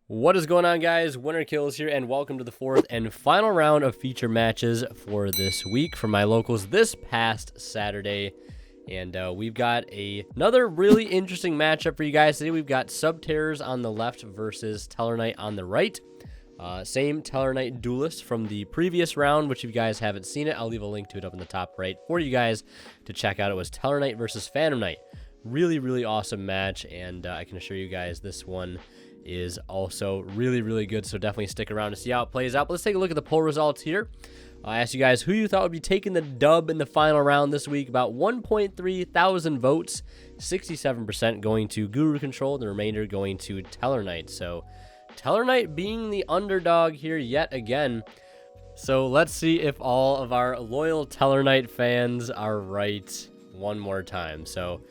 What is going on, guys? Winner Kills here, and welcome to the fourth and final round of feature matches for this week for my locals this past Saturday. And we've got another really interesting matchup for you guys today. We've got Subterrors on the left versus Tellarknight on the right. Same Tellarknight duelist from the previous round, which if you guys haven't seen it, I'll leave a link to it up in the top right for you guys to check out. It was Tellarknight versus Phantom Knight. Really awesome match, and I can assure you guys this one is also really good, so definitely stick around to see how it plays out. But let's take a look at the poll results here. I asked you guys who you thought would be taking the dub in the final round this week. About 1.3 thousand votes, 67% going to Guru Control, the remainder going to Tellarknight. So Tellarknight being the underdog here yet again. So let's see if all of our loyal Tellarknight fans are right one more time. So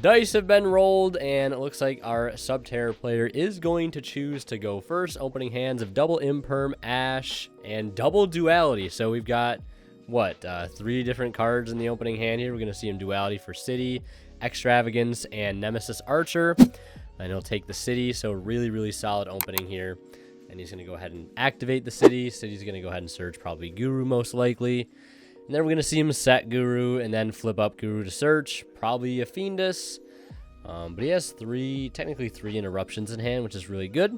dice have been rolled, and it looks like our Subterror player is going to choose to go first. Opening hands of double Imperm, Ash, and double Duality. So we've got, what, 3 different cards in the opening hand here. We're going to see him Duality for City, Extravagance, and Nemesis Archer. And he'll take the City, so really solid opening here. And he's going to go ahead and activate the City. City's going to go ahead and search probably Guru most likely. And then we're going to see him set Guru and then flip up Guru to search. Probably a Fiendus. But he has technically three interruptions in hand, which is really good.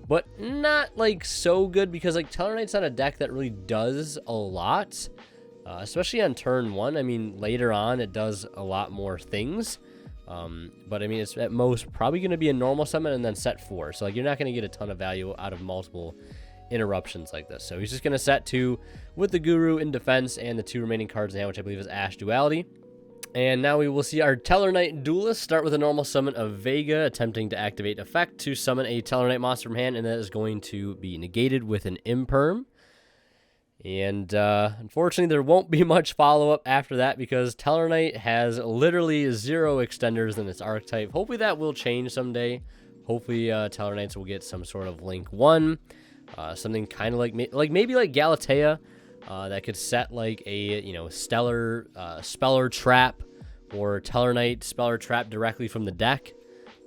But not like so good because like Tellarknight's not a deck that really does a lot. Especially on turn 1. I mean, later on it does a lot more things. But I mean, it's at most probably going to be a normal summon and then set 4. So like you're not going to get a ton of value out of multiple interruptions like this. So he's just going to set 2 with the Guru in defense and the 2 remaining cards in hand, which I believe is Ash Duality. And now we will see our Tellarknight duelist start with a normal summon of Vega, attempting to activate effect to summon a Tellarknight monster from hand, and that is going to be negated with an Imperm. And unfortunately, there won't be much follow-up after that because Tellarknight has literally 0 extenders in its archetype. Hopefully that will change someday. Hopefully Tellarknights will get some sort of Link 1. Something kind of like maybe like Galatea that could set like a Stellar Speller Trap or Tellarknight Speller Trap directly from the deck,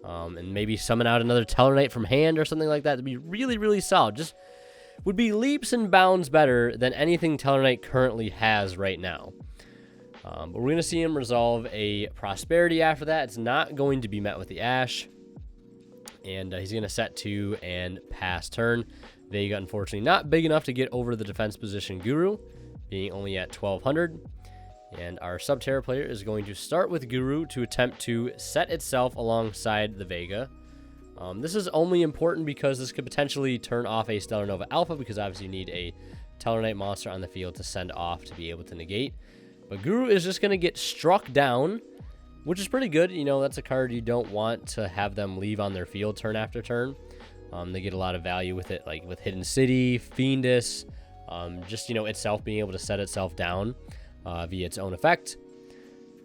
and maybe summon out another Tellarknight from hand or something like that. That'd be really solid. Just would be leaps and bounds better than anything Tellarknight currently has right now. But we're gonna see him resolve a Prosperity after that. It's not going to be met with the Ash, and he's gonna set 2 and pass turn. Vega, unfortunately, not big enough to get over the defense position Guru, being only at 1200. And our Subterror player is going to start with Guru to attempt to set itself alongside the Vega. This is only important because this could potentially turn off a Stellar Nova Alpha, because obviously you need a Tellarknight monster on the field to send off to be able to negate. But Guru is just going to get struck down, which is pretty good. That's a card you don't want to have them leave on their field turn after turn. They get a lot of value with it, like with Hidden City, Fiendus, just, itself being able to set itself down via its own effect.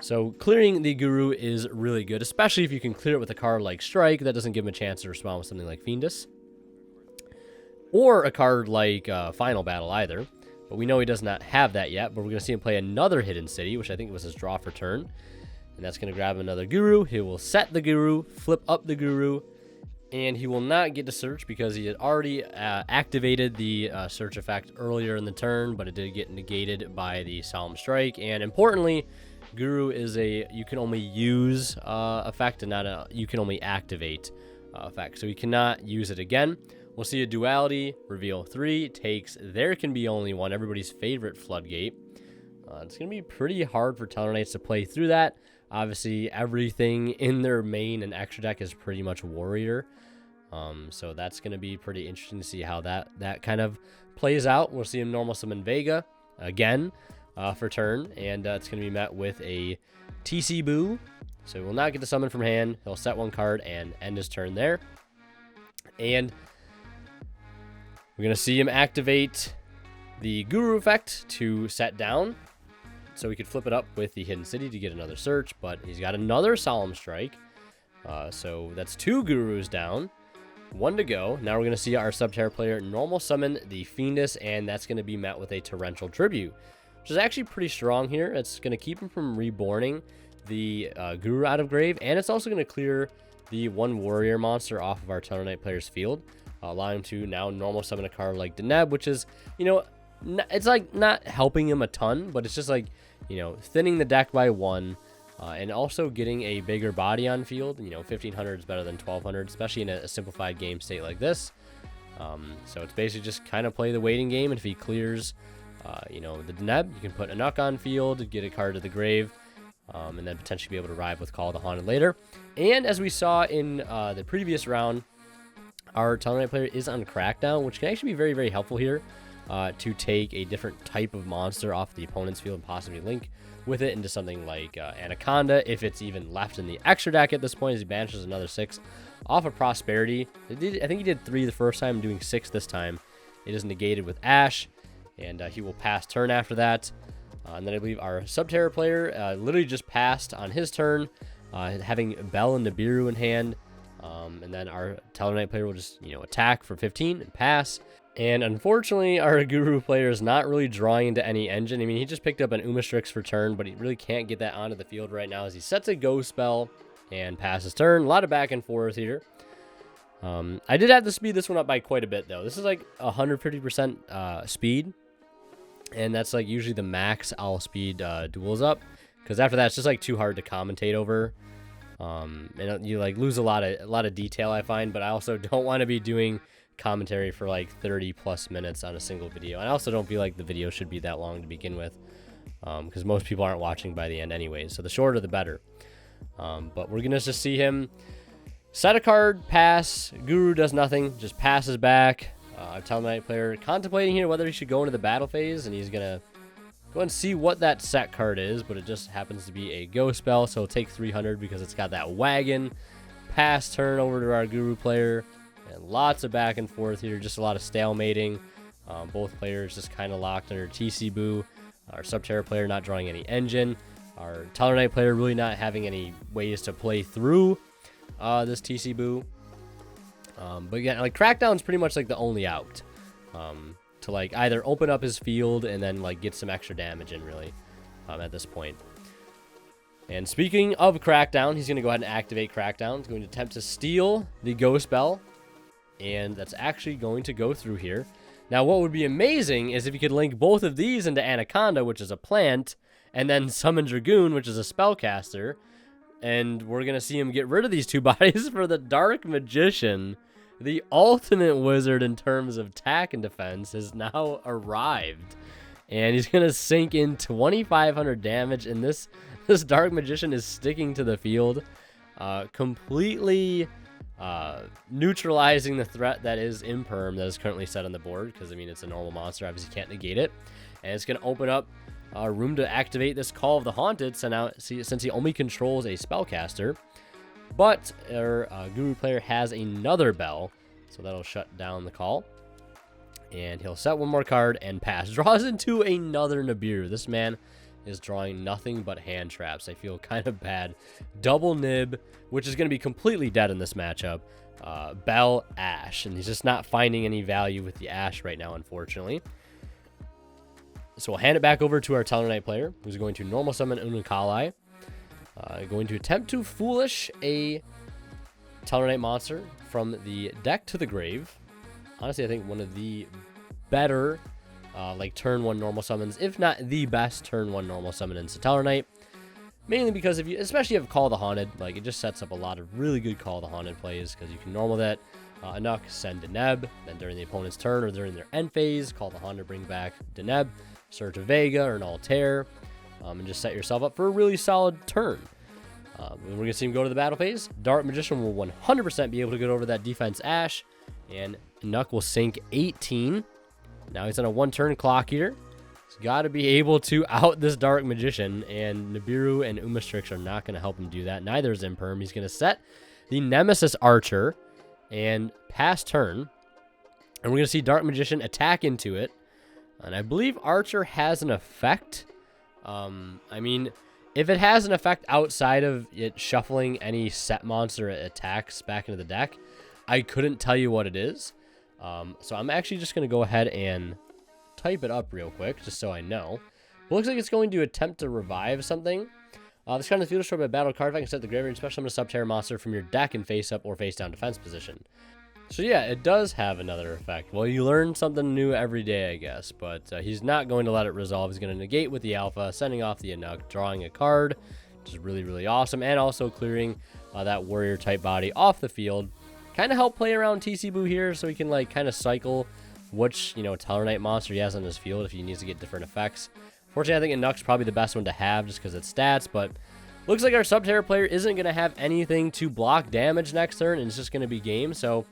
So clearing the Guru is really good, especially if you can clear it with a card like Strike that doesn't give him a chance to respond with something like Fiendus. Or a card like Final Battle either. But we know he does not have that yet, but we're going to see him play another Hidden City, which I think was his draw for turn. And that's going to grab another Guru. He will set the Guru, flip up the Guru, and he will not get to search because he had already activated the search effect earlier in the turn, but it did get negated by the Solemn Strike. And importantly, Guru is a you can only use effect and not a you can only activate effect. So you cannot use it again. We'll see a Duality, reveal 3, takes There Can Be Only One, everybody's favorite Floodgate. It's going to be pretty hard for Tellarknights to play through that. Obviously, everything in their main and extra deck is pretty much Warrior. So that's going to be pretty interesting to see how that kind of plays out. We'll see him normal summon Vega again for turn, and it's going to be met with a TC Boo. So he will not get to summon from hand. He'll set 1 card and end his turn there. And we're going to see him activate the Guru effect to set down. So we could flip it up with the Hidden City to get another search, but he's got another Solemn Strike. So that's 2 Gurus down. 1 to go. Now we're going to see our Subterror player normal summon the Fiendus, and that's going to be met with a Torrential Tribute, which is actually pretty strong here. It's going to keep him from reborning the Guru out of grave, and it's also going to clear the 1 Warrior monster off of our Tellarknight player's field. allowing him to now normal summon a card like Deneb, which is, you know, it's like not helping him a ton, but it's just like, you know, thinning the deck by 1, and also getting a bigger body on field. You know, 1500 is better than 1200, especially in a simplified game state like this. So it's basically just kind of play the waiting game, and if he clears, you know, the Deneb, you can put a Nuck on field, get a card to the grave, and then potentially be able to ride with Call of the Haunted later. And as we saw in the previous round, our Tellarknight player is on Crackdown, which can actually be very, very helpful here, to take a different type of monster off the opponent's field and possibly link with it into something like Anaconda, if it's even left in the extra deck at this point, as he banishes another 6 off of Prosperity. I think he did 3 the first time, doing 6 this time. It is negated with Ash, and he will pass turn after that. And then I believe our Subterror player literally just passed on his turn, having Bell and Nibiru in hand. And then our Tellarknight player will just, you know, attack for 15 and pass. And unfortunately, our Guru player is not really drawing into any engine. I mean, he just picked up an Umastrix for turn, but he really can't get that onto the field right now as he sets a Go spell and passes turn. A lot of back and forth here. I did have to speed this one up by quite a bit, though. This is like 150% speed. And that's like usually the max I'll speed duels up. Because after that, it's just like too hard to commentate over. And you like lose a lot of detail, I find, but I also don't want to be doing commentary for like 30 plus minutes on a single video. And I also don't feel like the video should be that long to begin with, because most people aren't watching by the end anyways, so the shorter the better. But we're gonna just see him set a card, pass. Guru does nothing, just passes back. Our Tellarknight player contemplating here whether he should go into the battle phase, and he's gonna go and see what that set card is, but it just happens to be a Go spell, so it'll take 300 because it's got that wagon. Pass turn over to our Guru player, and lots of back and forth here, just a lot of stalemating. Both players just kind of locked under TC Boo. Our Subterror player not drawing any engine. Our Tellarknight player really not having any ways to play through this TC Boo. But again, like Crackdown's pretty much like the only out. To like either open up his field and then like get some extra damage in, really, at this point. And speaking of Crackdown, he's going to go ahead and activate Crackdown. He's going to attempt to steal the Go spell, and that's actually going to go through here. Now, what would be amazing is if you could link both of these into Anaconda, which is a plant, and then summon Dragoon, which is a spellcaster, and we're going to see him get rid of these 2 bodies for the Dark Magician. The ultimate wizard in terms of attack and defense has now arrived. And he's going to sink in 2,500 damage. And this Dark Magician is sticking to the field, completely neutralizing the threat that is Imperm that is currently set on the board. Because, I mean, it's a normal monster. Obviously, can't negate it. And it's going to open up room to activate this Call of the Haunted. So now, since he only controls a spellcaster. But our Guru player has another Bell, so that'll shut down the call. And he'll set one more card and pass. Draws into another Nibiru. This man is drawing nothing but hand traps. I feel kind of bad. Double Nib, which is going to be completely dead in this matchup. Bell, Ash. And he's just not finding any value with the Ash right now, unfortunately. So we'll hand it back over to our Tellarknight player, who's going to normal summon Unikali. Going to attempt to Foolish a Tellarknight monster from the deck to the grave. Honestly, I think one of the better like turn 1 normal summons, if not the best turn 1 normal summon in Satellarknight. Mainly because especially if you have Call of the Haunted, like it just sets up a lot of really good Call of the Haunted plays, because you can normal that Anuk, send Deneb, then during the opponent's turn or during their end phase, Call of the Haunted, bring back Deneb, search a Vega or an Altair. And just set yourself up for a really solid turn. We're going to see him go to the battle phase. Dark Magician will 100% be able to get over that defense Ash. And Nuck will sink 18. Now he's on a 1-turn clock here. He's got to be able to out this Dark Magician. And Nibiru and Umastrix are not going to help him do that. Neither is Imperm. He's going to set the Nemesis Archer and pass turn. And we're going to see Dark Magician attack into it. And I believe Archer has an effect. I mean, if it has an effect outside of it shuffling any set monster attacks back into the deck, I couldn't tell you what it is. So I'm actually just going to go ahead and type it up real quick, just so I know. It looks like it's going to attempt to revive something. This card in the field is destroyed by a battle card. If I can set the graveyard special summon a Subterror monster from your deck in face up or face down defense position. So yeah, it does have another effect. Well, you learn something new every day, I guess, but he's not going to let it resolve. He's going to negate with the alpha, sending off the Inuk, drawing a card, which is really, really awesome, and also clearing that warrior type body off the field. Kind of help play around TC Boo here so he can like kind of cycle which, Tellarknight monster he has on his field if he needs to get different effects. Fortunately, I think Inuk's probably the best one to have just because it's stats, but looks like our Subterror player isn't going to have anything to block damage next turn, and it's just going to be game. So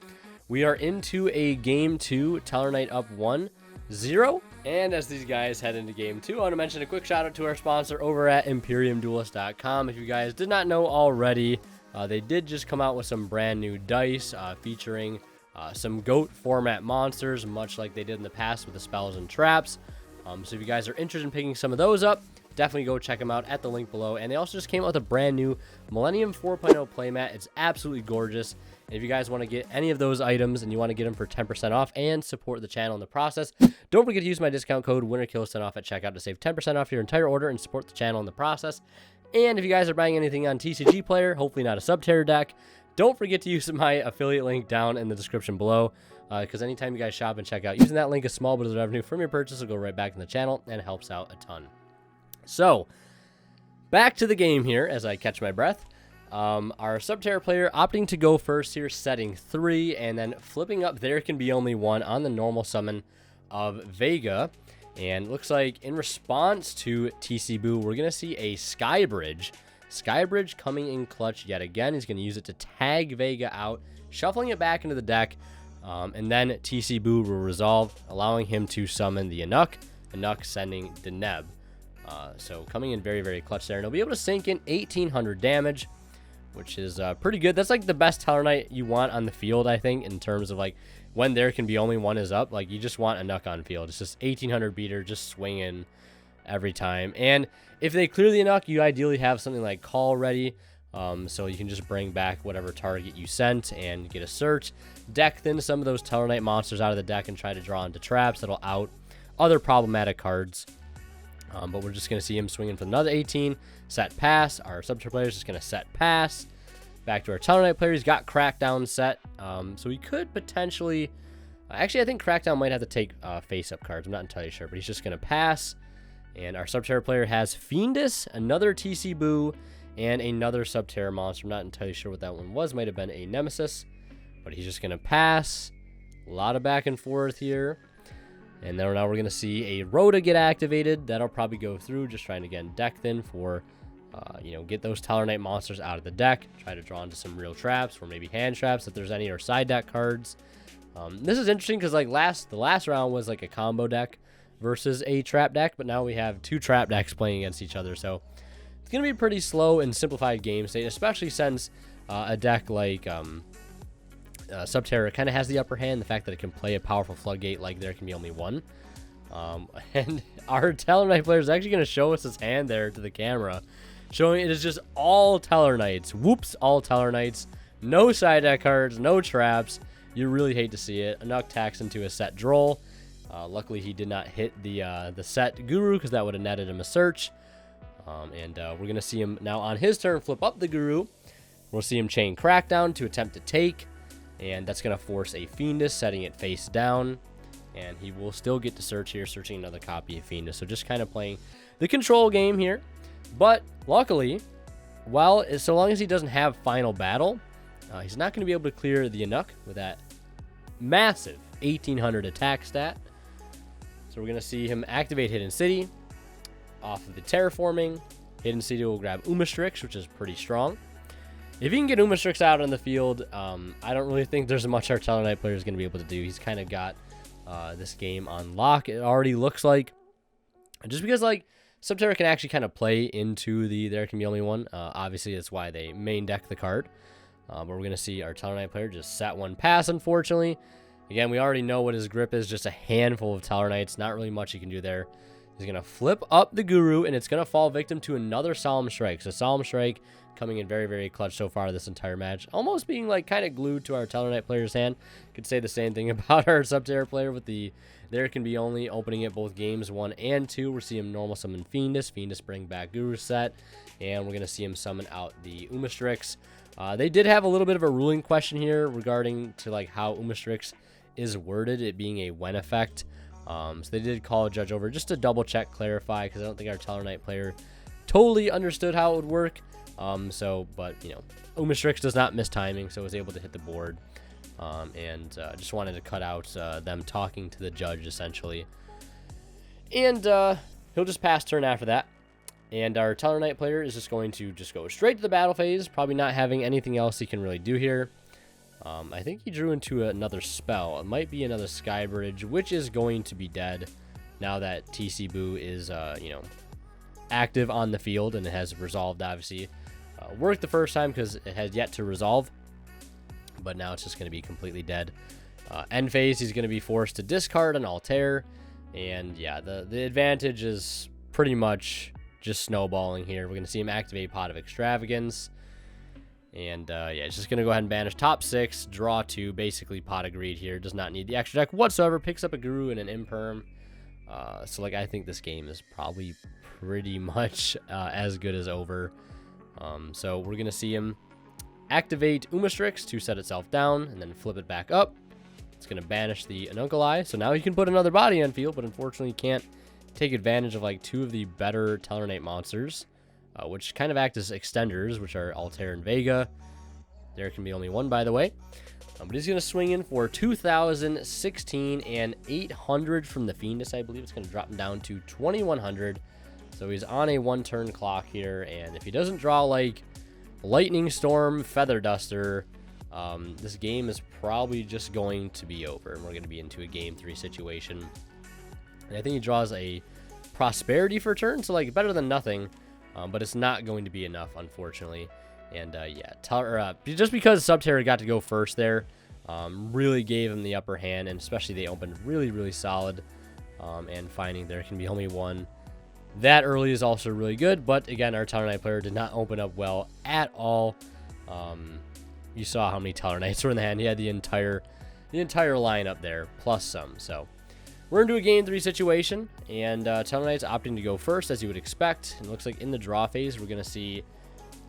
we are into a game 2, Tellarknight up 1-0. And as these guys head into game 2, I want to mention a quick shout out to our sponsor over at ImperiumDuelist.com. If you guys did not know already, they did just come out with some brand new dice featuring some GOAT format monsters, much like they did in the past with the spells and traps. So if you guys are interested in picking some of those up, definitely go check them out at the link below. And they also just came out with a brand new Millennium 4.0 playmat. It's absolutely gorgeous. And if you guys want to get any of those items and you want to get them for 10% off and support the channel in the process, don't forget to use my discount code WinnerKills10 off at checkout to save 10% off your entire order and support the channel in the process. And if you guys are buying anything on TCG Player, hopefully not a Subterror deck, don't forget to use my affiliate link down in the description below, because anytime you guys shop and check out, using that link, a small bit of the revenue from your purchase will go right back in the channel and helps out a ton. So, back to the game here as I catch my breath. Our Subterror player opting to go first here, setting 3, and then flipping up There Can Be Only One on the normal summon of Vega. And looks like in response to TC Boo, we're going to see a Skybridge. Skybridge coming in clutch yet again. He's going to use it to tag Vega out, shuffling it back into the deck, and then TC Boo will resolve, allowing him to summon the Inuk. Inuk sending Deneb. So coming in very, very clutch there. And he'll be able to sink in 1,800 damage, which is pretty good. That's like the best Tellarknight you want on the field, I think, in terms of like when There Can Be Only One is up. Like you just want Inuk on field. It's just 1,800 beater, just swinging every time. And if they clear the Inuk, you ideally have something like Call ready, so you can just bring back whatever target you sent and get a search. Deck thin some of those Tellarknight monsters out of the deck and try to draw into traps that'll out other problematic cards. But we're just going to see him swinging for another 18. Set pass. Our Subterror player is just going to set pass. Back to our Tellarknight player. He's got Crackdown set. So he could potentially... actually, I think Crackdown might have to take face-up cards. I'm not entirely sure. But he's just going to pass. And our Subterror player has Fiendus, another TC Boo, and another Subterror monster. I'm not entirely sure what that one was. Might have been a Nemesis. But he's just going to pass. A lot of back and forth here. And then now we're going to see a Rhoda get activated. That'll probably go through, just trying to get deck thin for, get those Tellarknight monsters out of the deck. Try to draw into some real traps, or maybe hand traps if there's any, or side deck cards. This is interesting because like the last round was like a combo deck versus a trap deck, but now we have 2 trap decks playing against each other. So it's going to be a pretty slow and simplified game state, especially since a deck like... Subterror kind of has the upper hand, the fact that it can play a powerful floodgate like There Can Be Only One. And our Tellarknight player is actually going to show us his hand there to the camera, showing it is just all Tellarknights. Whoops, all Tellarknights. No side deck cards, no traps. You really hate to see it. Inuk tacks into a set Droll. Luckily, he did not hit the set Guru because that would have netted him a search. And we're going to see him now on his turn flip up the Guru. We'll see him chain Crackdown to attempt to take. And that's going to force a Fiendus, setting it face down. And he will still get to search here, searching another copy of Fiendus. So just kind of playing the control game here. But luckily, so long as he doesn't have Final Battle, he's not going to be able to clear the Inuk with that massive 1,800 attack stat. So we're going to see him activate Hidden City off of the Terraforming. Hidden City will grab Umastrix, which is pretty strong. If he can get Umastrix out on the field, I don't really think there's much our Tellarknight player is going to be able to do. He's kind of got this game on lock, it already looks like. Just because, like, Subterror can actually kind of play into the There Can Be Only One. Obviously, that's why they main deck the card. But we're going to see our Tellarknight player just set one pass, unfortunately. Again, we already know what his grip is, just a handful of Tellarknights. Not really much he can do there. He's going to flip up the Guru, and it's going to fall victim to another Solemn Strike. So Solemn Strike coming in very, very clutch so far this entire match. Almost being like kind of glued to our Tellarknight player's hand. Could say the same thing about our Subterror player with the There Can Be Only opening it both games 1 and 2. We're seeing him normal summon Fiendus. Fiendus bring back Guru set. And we're going to see him summon out the Umastrix. They did have a little bit of a ruling question here regarding to like how Umastrix is worded, it being a when effect. So they did call a judge over just to double check, clarify, because I don't think our Tellarknight player totally understood how it would work. But you know, Umastrix does not miss timing, so was able to hit the board. Just wanted to cut out them talking to the judge essentially. And he'll just pass turn after that. And our Tellarknight player is just going to just go straight to the battle phase, probably not having anything else he can really do here. I think he drew into another spell. It might be another Sky Bridge, which is going to be dead now that TC Boo is, you know, active on the field and it has resolved, obviously. Worked the first time because it has yet to resolve, but now it's just going to be completely dead. End phase, he's going to be forced to discard an Altair, and yeah, the advantage is pretty much just snowballing here. We're going to see him activate Pot of Extravagance, and yeah, it's just going to go ahead and banish top 6, draw 2, basically Pot of Greed here. Does not need the extra deck whatsoever, picks up a Guru and an Imperm. So like, I think this game is probably pretty much as good as over. So we're going to see him activate Umastrix to set itself down and then flip it back up. It's going to banish the Anunculi. So now he can put another body on field, but unfortunately can't take advantage of like 2 of the better Tellarknight monsters, which kind of act as extenders, which are Altair and Vega. There can be only one, by the way. But he's going to swing in for 2,016 and 800 from the Fiendus. I believe it's going to drop him down to 2,100. So he's on a 1-turn clock here, and if he doesn't draw like Lightning Storm, Feather Duster, this game is probably just going to be over, and we're going to be into a Game 3 situation. And I think he draws a Prosperity for turn, so like better than nothing, but it's not going to be enough, unfortunately. And yeah, just because Subterror got to go first there, really gave him the upper hand, and especially they opened really, really solid, and finding there can be only one that early is also really good. But again, our Tellarknight player did not open up well at all. You saw how many Tellarknights were in the hand. He had the entire lineup there, plus some. So we're into a Game 3 situation, and Tellarknight's opting to go first, as you would expect. It looks like in the draw phase, we're going to see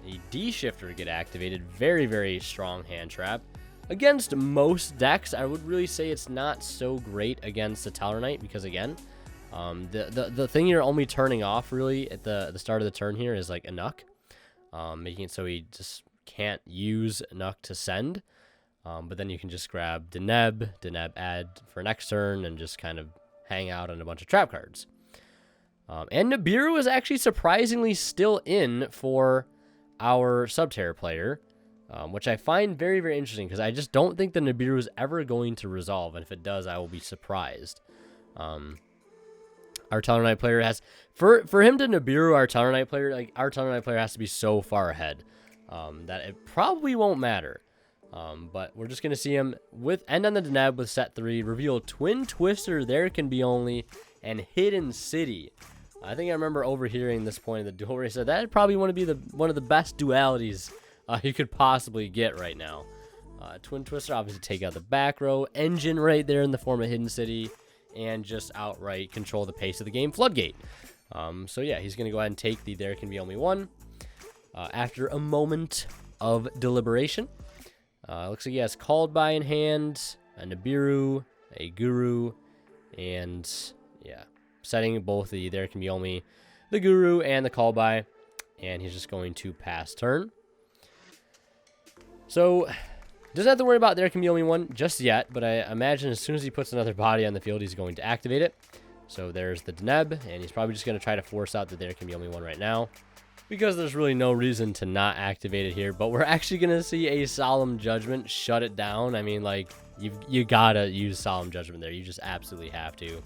a D-Shifter get activated. Very, very strong hand trap. Against most decks, I would really say it's not so great against the Tellarknight, because again, the thing you're only turning off really at the start of the turn here is like a Nuck, making it so he just can't use Nuck to send. But then you can just grab Deneb add for next turn, and just kind of hang out on a bunch of trap cards. And Nibiru is actually surprisingly still in for our Subterror player, which I find very, very interesting, because I just don't think the Nibiru is ever going to resolve, and if it does, I will be surprised. Our Tellarknight player has, for him to Nibiru our Tellarknight player, like our Tellarknight player has to be so far ahead that it probably won't matter. But we're just going to see him with end on the Deneb with set 3, reveal Twin Twister, there can be only, and Hidden City. I think I remember overhearing this point in the duel where he said that'd probably want to be one of the best dualities you could possibly get right now. Twin Twister, obviously take out the back row, engine right there in the form of Hidden City, and just outright control the pace of the game, Floodgate. So yeah, he's going to go ahead and take the there can be only one. After a moment of deliberation, looks like he has Called By in hand, a Nibiru, a Guru, and yeah, setting both the there can be only the Guru and the Call By, and he's just going to pass turn. So doesn't have to worry about there can be only one just yet, but I imagine as soon as he puts another body on the field, he's going to activate it. So there's the Deneb, and he's probably just going to try to force out that there can be only one right now, because there's really no reason to not activate it here. But we're actually going to see a Solemn Judgment shut it down. I mean, like, you gotta use Solemn Judgment there. You just absolutely have to.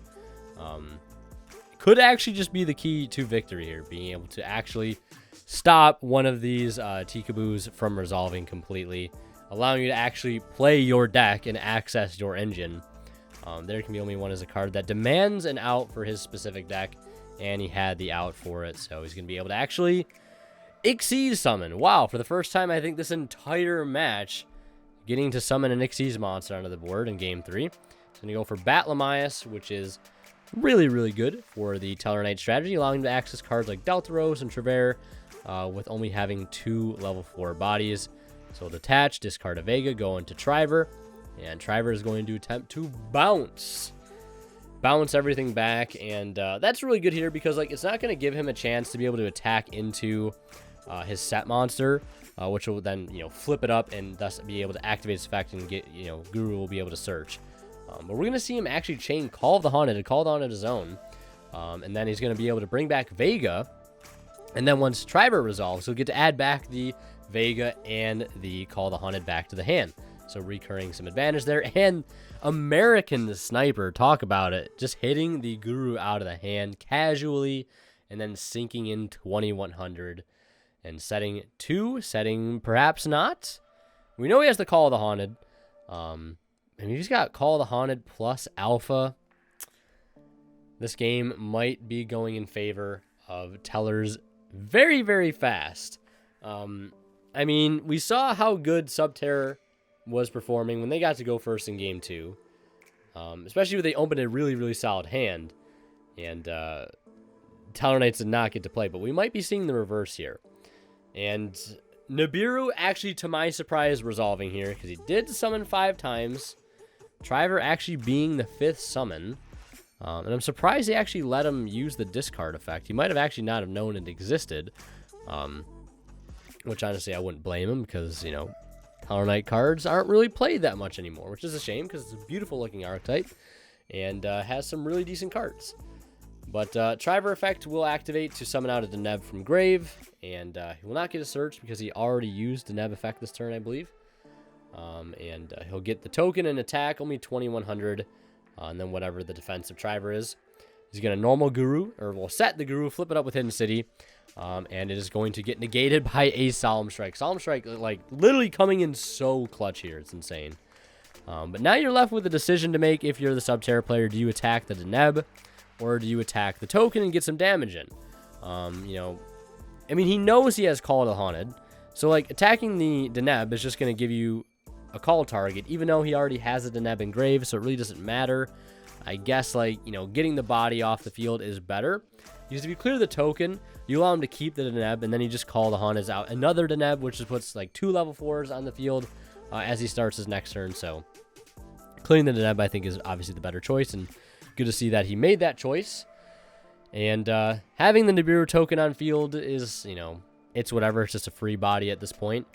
Could actually just be the key to victory here, being able to actually stop one of these Tikaboos from resolving completely, allowing you to actually play your deck and access your engine. There can be only one as a card that demands an out for his specific deck, and he had the out for it, so he's going to be able to actually Xyz summon. Wow, for the first time, I think this entire match, getting to summon an Xyz monster onto the board in Game 3. He's going to go for Batlamias, which is really, really good for the Tellarknight strategy, allowing him to access cards like Deltaros and Trever, with only having 2 level 4 bodies. So detach, discard a Vega, go into Triver, and Triver is going to attempt to bounce everything back, and that's really good here because like it's not going to give him a chance to be able to attack into his set monster, which will then flip it up and thus be able to activate its effect and get Guru will be able to search. But we're going to see him actually chain Call of the Haunted and Call of the Haunted his own, and then he's going to be able to bring back Vega, and then once Triver resolves, he'll get to add back the Vega and the Call of the Haunted back to the hand. So recurring some advantage there. And American Sniper, talk about it. Just hitting the Guru out of the hand casually and then sinking in 2100 and setting perhaps not. We know he has the Call of the Haunted. And he's got Call of the Haunted plus Alpha. This game might be going in favor of Tellers very, very fast. I mean, we saw how good Subterror was performing when they got to go first in game 2, especially when they opened a really, really solid hand, and Tellarknights did not get to play, but we might be seeing the reverse here. And Nibiru actually, to my surprise, resolving here, because he did summon 5 times, Triver actually being the 5th summon, and I'm surprised they actually let him use the discard effect. He might have actually not have known it existed, which honestly I wouldn't blame him, because, Tellarknight cards aren't really played that much anymore, which is a shame because it's a beautiful looking archetype and has some really decent cards. But Triver effect will activate to summon out a Deneb from grave, and he will not get a search because he already used Deneb effect this turn, I believe. And he'll get the token and attack, only 2100, and then whatever the defensive Triver is. He's going to normal Guru, or we'll set the Guru, flip it up with Hidden City, and it is going to get negated by a Solemn Strike. Solemn Strike, like, literally coming in so clutch here. It's insane. But now you're left with a decision to make if you're the Subterror player. Do you attack the Deneb, or do you attack the token and get some damage in? I mean, he knows he has Call of the Haunted, so, like, attacking the Deneb is just going to give you a call target, even though he already has a Deneb engraved, so it really doesn't matter. I guess, like, getting the body off the field is better. Because if you clear the token, you allow him to keep the Deneb, and then you just call the Haunted out another Deneb, which just puts, like, 2 level 4s on the field as he starts his next turn. So, clearing the Deneb, I think, is obviously the better choice, and good to see that he made that choice. And having the Nibiru token on field is, it's whatever. It's just a free body at this point.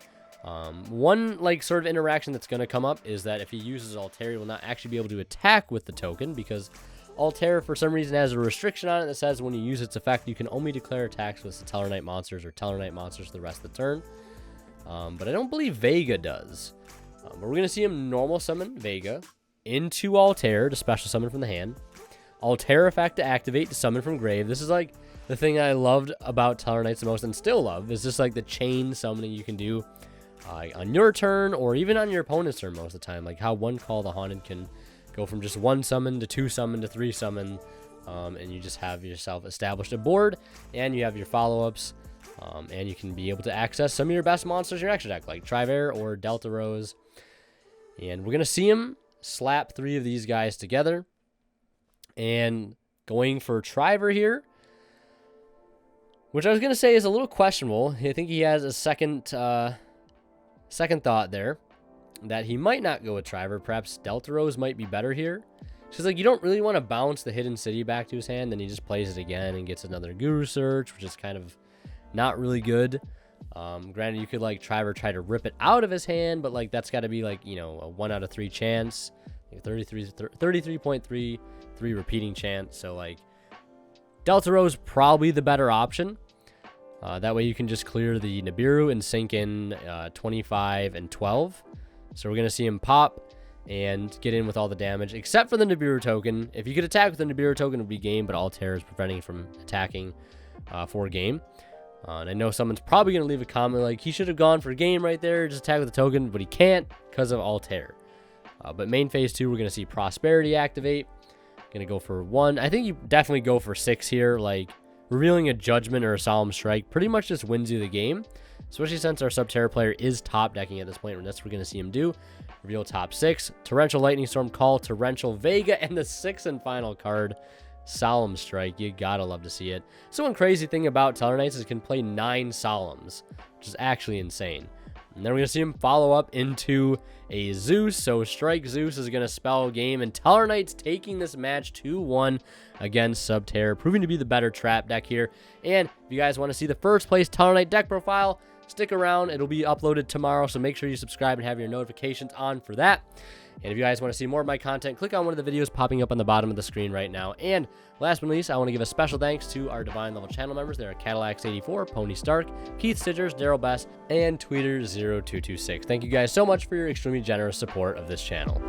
One sort of interaction that's going to come up is that if he uses Altair, he will not actually be able to attack with the token, because Altair for some reason has a restriction on it that says when you use its effect, you can only declare attacks with Satellarknight monsters or Tellarknight monsters the rest of the turn. But I don't believe Vega does. But we're going to see him normal summon Vega into Altair to special summon from the hand. Altair effect to activate to summon from grave. This is like the thing I loved about Tellarknights the most and still love, is just like the chain summoning you can do on your turn or even on your opponent's turn most of the time. Like how one Call of the Haunted can go from just 1 summon to 2 summon to 3 summon, and you just have yourself established a board, and you have your follow-ups, and you can be able to access some of your best monsters in your extra deck, like Triver or Delta Rose. And we're going to see him slap 3 of these guys together. And going for Triver here, which I was going to say is a little questionable. I think he has a second thought there, that he might not go with Triver. Perhaps Delta Rose might be better here. Because like you don't really want to bounce the Hidden City back to his hand, then he just plays it again and gets another Guru Search, which is kind of not really good. Granted, you could like Triver try to rip it out of his hand, but like that's got to be like, a 1 out of 3 chance, 33.33 repeating chance. So like Delta Rose probably the better option. That way you can just clear the Nibiru and sink in 25 and 12. So we're going to see him pop and get in with all the damage, except for the Nibiru token. If you could attack with the Nibiru token, it would be game, but Altair is preventing him from attacking for game. And I know someone's probably going to leave a comment like, he should have gone for game right there, just attack with the token, but he can't because of Altair. But main phase 2, we're going to see Prosperity activate. Going to go for 1. I think you definitely go for 6 here, like revealing a Judgment or a Solemn Strike pretty much just wins you the game, especially since our Subterror player is top decking at this point, and that's what we're going to see him do. Reveal top 6, Torrential Lightning Storm, call Torrential Vega, and the 6th and final card, Solemn Strike. You gotta love to see it. So one crazy thing about Tellarknights is it can play 9 Solemns, which is actually insane. And then we're going to see him follow up into a Zeus. So Strike Zeus is going to spell game. And Tellarknight's taking this match 2-1 against Subterror, proving to be the better trap deck here. And if you guys want to see the first place Tellarknight deck profile, stick around. It'll be uploaded tomorrow, so make sure you subscribe and have your notifications on for that. And if you guys want to see more of my content, click on one of the videos popping up on the bottom of the screen right now. And last but not least, I want to give a special thanks to our Divine Level channel members. There are Cadillacs84, Pony Stark, Keith Stitchers, Daryl Best, and Tweeter0226. Thank you guys so much for your extremely generous support of this channel.